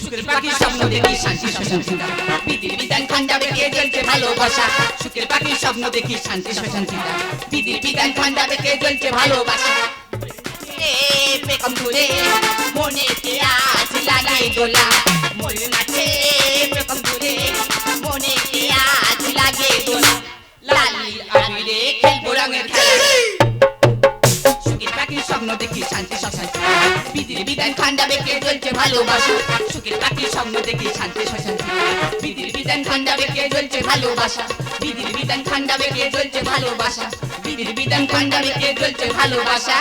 সুখের পাখির স্বপ্ন দেখি শান্তি শ্মশান চিতা বিধির বিধান ঠান্ডা বেঁকে জ্বলছে ভালোবাসা সুখের পাখির স্বপ্ন দেখি শান্তি শ্মশান চিতা বিধির বিধান ঠান্ডা বেঁকে জ্বলছে ভালোবাসা পেকম ধরে মনে কে আজ লাগে দোলা মনে নাচে পেকম ধরে মনে কে আজ লাগে দোলা লালি আবিরে খেলবো রঙের খেলা সুখের পাখির স্বপ্ন দেখি শান্তি শ্মশান বিধির বিধান ঠান্ডা বেঁকে জ্বলছে ভালোবাসা সুখের পাখির স্বপ্ন দেখি শান্তি শ্মশান বিধির বিধান ঠান্ডা বেঁকে জ্বলছে ভালোবাসা বিধির বিধান ঠান্ডা বেঁকে জ্বলছে ভালোবাসা বিধির বিধান ঠান্ডা বেঁকে জ্বলছে ভালোবাসা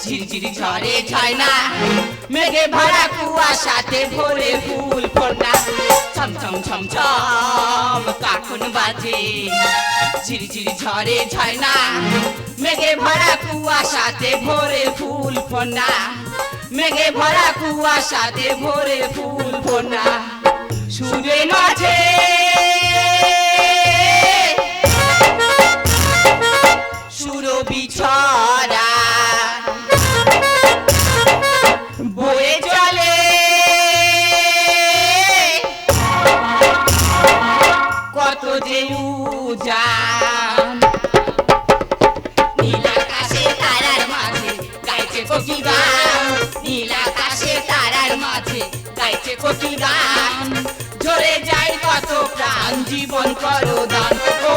ঝিরঝিরি ঝরে ঝয়না মেঘে ভরা কুয়াশাতে ভোরে ফুল ফোটা ছমছম ছমছম কাকুন বাজে ঝিরঝিরি ঝরে ঝয়না মেঘে ভরা কুয়াশাতে ভোরে ফুল ফোটা মেঘে ভরা কুয়াশাতে ভোরে ফুল ফোটা সুরে নাচে সুরভি ছড়া বয়ে চলে কত যে উজান নীল আকাশে তারার মাঝে গাইছে কোকিল গান নীল আকাশে তারার মাঝে গাইছে কোকিল গান ঝরে যায় কত প্রাণ জীবন করো দান ও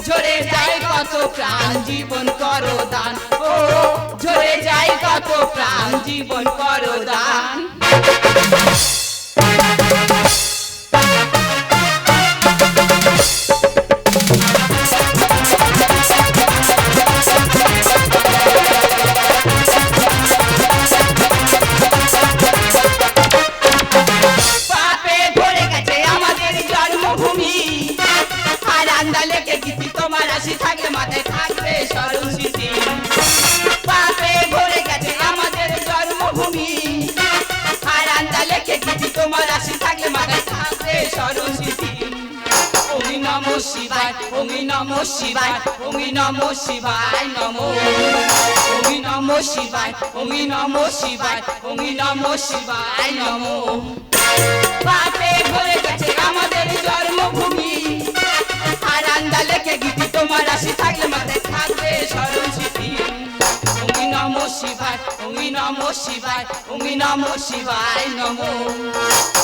ঝরে যায় কত প্রাণ জীবন করো দান ও ঝরে যায় কত প্রাণ জীবন করো দান পাপে ভরে গেছে আমাদের জন্মভূমি আর আন্দালে কে গীতি তোমার আসি থাকলে মাথায় থাকবে স্মরণ স্মৃতি পাপে ভরে গেছে আমাদের জন্মভূমি আর আন্দালে কে গীতি তোমার আসি থাকলে মাথায় থাকবে স্মরণ স্মৃতি ওমি নমো শিবায় ওমি নমো শিবায় ওমি নমো শিবায় নমো ওমি নমো শিবায় ওমি নমো শিবায় ওমি নমো শিবায় নমো পাপে ভরে গেছে আমাদের জন্মভূমি আর আন্দালে কে গীতি তোমার আসি থাকলে মাথায় থাকবে স্মরণ স্মৃতি ওমি নমো শিবায় ওমি নমো শিবায় ওমি নমো শিবায় নমো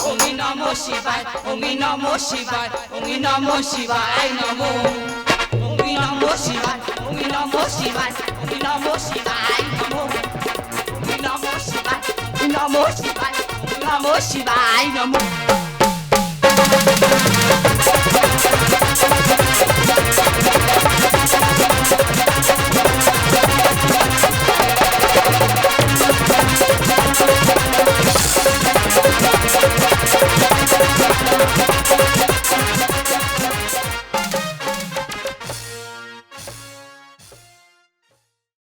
ওমি নমো শিবায় ওমি নমো শিবায় ওমি নমো শিবায় নমো ওমি নমো শিবায় ওমি নমো শিবায় ওমি নমো শিবায় নমো ওমি নমো শিবায় ওমি নমো শিবায় ওমি নমো শিবায় নমো